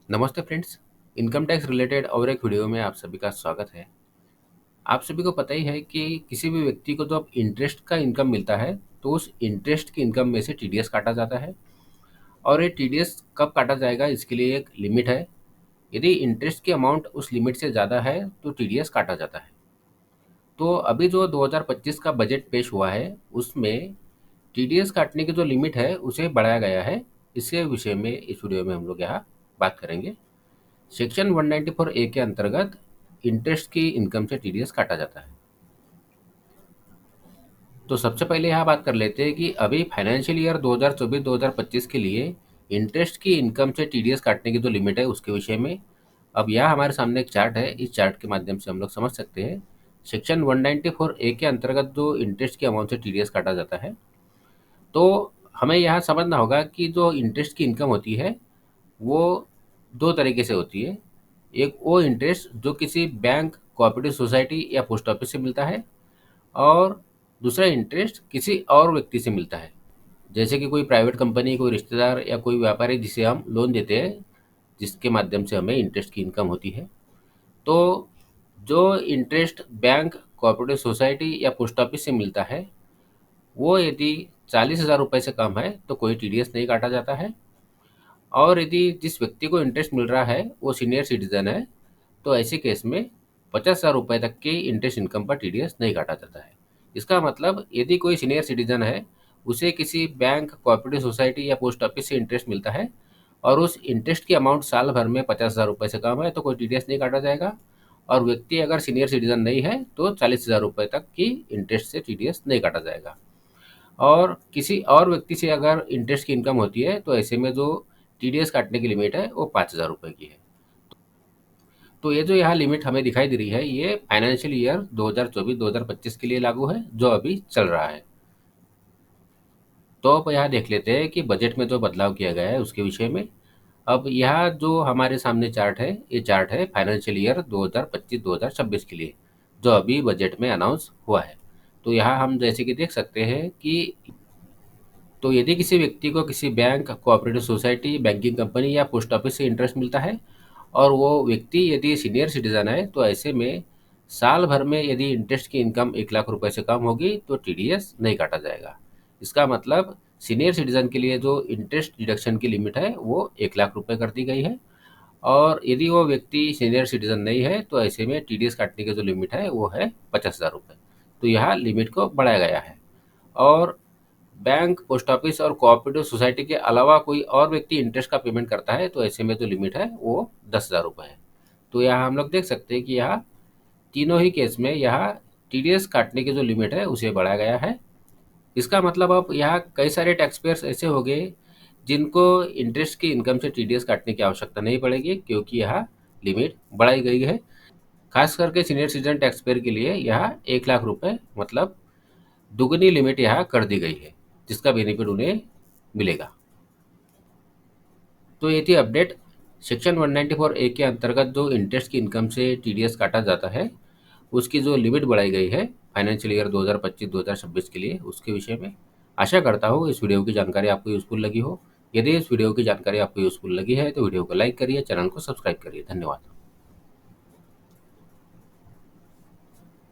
नमस्ते friends. Income tax related और एक वीडियो में आप सभी का स्वागत है। आप सभी को पता ही है कि किसी भी व्यक्ति को जब इंटरेस्ट का इनकम मिलता है तो उस इंटरेस्ट की इनकम में से टीडीएस काटा जाता है। और ये टीडीएस कब काटा जाएगा इसके लिए एक लिमिट है। यदि इंटरेस्ट की अमाउंट उस लिमिट से ज़्यादा है तो टीडीएस काटा जाता है। तो अभी जो 2025 का बजट पेश हुआ है उसमें टीडीएस काटने की जो लिमिट है उसे बढ़ाया गया है। इसके विषय में इस वीडियो में हम लोग यहाँ बात करेंगे। सेक्शन 194 ए के अंतर्गत इंटरेस्ट की इनकम से टीडीएस काटा जाता है। तो सबसे पहले यहाँ बात कर लेते हैं कि अभी फाइनेंशियल ईयर 2024-2025 के लिए इंटरेस्ट की इनकम से टीडीएस काटने की जो लिमिट है उसके विषय में। अब यह हमारे सामने एक चार्ट है, इस चार्ट के माध्यम से हम लोग समझ सकते हैं। सेक्शन 194 ए के अंतर्गत जो इंटरेस्ट की अमाउंट से टीडीएस काटा जाता है, तो हमें यहाँ समझना होगा कि जो इंटरेस्ट की इनकम होती है वो दो तरीके से होती है। एक वो इंटरेस्ट जो किसी बैंक, कोऑपरेटिव सोसाइटी या पोस्ट ऑफिस से मिलता है, और दूसरा इंटरेस्ट किसी और व्यक्ति से मिलता है, जैसे कि कोई प्राइवेट कंपनी, कोई रिश्तेदार या कोई व्यापारी जिसे हम लोन देते हैं, जिसके माध्यम से हमें इंटरेस्ट की इनकम होती है। तो जो इंटरेस्ट बैंक, कोऑपरेटिव सोसाइटी या पोस्ट ऑफिस से मिलता है वो यदि 40,000 रुपये से कम है तो कोई टीडीएस नहीं काटा जाता है। और यदि जिस व्यक्ति को इंटरेस्ट मिल रहा है वो सीनियर सिटीजन है तो ऐसे केस में 50,000 रुपये तक की इंटरेस्ट इनकम पर टीडीएस नहीं काटा जाता है। इसका मतलब यदि कोई सीनियर सिटीजन है, उसे किसी बैंक, कोऑपरेटिव सोसाइटी या पोस्ट ऑफिस से इंटरेस्ट मिलता है और उस इंटरेस्ट की अमाउंट साल भर में 50,000 रुपये से कम है तो कोई टीडीएस नहीं काटा जाएगा। और व्यक्ति अगर सीनियर सिटीजन नहीं है तो 40,000 रुपये तक की इंटरेस्ट से टीडीएस नहीं काटा जाएगा। और किसी और व्यक्ति से अगर इंटरेस्ट की इनकम होती है तो ऐसे में जो टीडीएस काटने की लिमिट है वो 5,000 रुपये की है। तो ये जो यहाँ लिमिट हमें दिखाई दे रही है ये फाइनेंशियल ईयर 2024-2025 के लिए लागू है, जो अभी चल रहा है। तो अब यहाँ देख लेते हैं कि बजट में जो बदलाव किया गया है उसके विषय में। अब यहाँ जो हमारे सामने चार्ट है, ये चार्ट है फाइनेंशियल ईयर 2025-2026 के लिए, जो अभी बजट में अनाउंस हुआ है। तो यहाँ हम जैसे कि देख सकते हैं कि तो यदि किसी व्यक्ति को किसी bank, cooperative society, banking company या पोस्ट ऑफिस से इंटरेस्ट मिलता है और वो व्यक्ति यदि सीनियर सिटीजन है तो ऐसे में साल भर में यदि इंटरेस्ट की इनकम 1 लाख रुपए से कम होगी तो टीडीएस नहीं काटा जाएगा। इसका मतलब सीनियर सिटीजन के लिए जो इंटरेस्ट डिडक्शन की लिमिट है वो 1 लाख रुपए कर दी गई है। और यदि वो व्यक्ति सीनियर सिटीजन नहीं है तो ऐसे में टीडीएस काटने की जो लिमिट है वो है 50,000 रुपये। तो यहाँ लिमिट को बढ़ाया गया है। और बैंक, पोस्ट ऑफिस और कोऑपरेटिव सोसाइटी के अलावा कोई और व्यक्ति इंटरेस्ट का पेमेंट करता है तो ऐसे में जो लिमिट है वो 10,000 रुपये है। तो यहाँ हम लोग देख सकते हैं कि यहाँ तीनों ही केस में यहाँ टीडीएस काटने की जो लिमिट है उसे बढ़ाया गया है। इसका मतलब अब यहाँ कई सारे टैक्स पेयर्स ऐसे हो गए जिनको इंटरेस्ट की इनकम से टीडीएस काटने की आवश्यकता नहीं पड़ेगी, क्योंकि यहाँ लिमिट बढ़ाई गई है। खास करके सीनियर सिटीजन टैक्स पेयर के लिए यहाँ 1 लाख रुपये मतलब दुगनी लिमिट यहाँ कर दी गई है, जिसका बेनिफिट उन्हें मिलेगा। तो ये थी अपडेट। सेक्शन 194 ए के अंतर्गत जो इंटरेस्ट की इनकम से टीडीएस काटा जाता है उसकी जो लिमिट बढ़ाई गई है फाइनेंशियल ईयर 2025-2026 के लिए, उसके विषय में। आशा करता हूँ इस वीडियो की जानकारी आपको यूज़फुल लगी हो। यदि इस वीडियो की जानकारी आपको यूज़फुल लगी है तो वीडियो को लाइक करिए, चैनल को सब्सक्राइब करिए। धन्यवाद।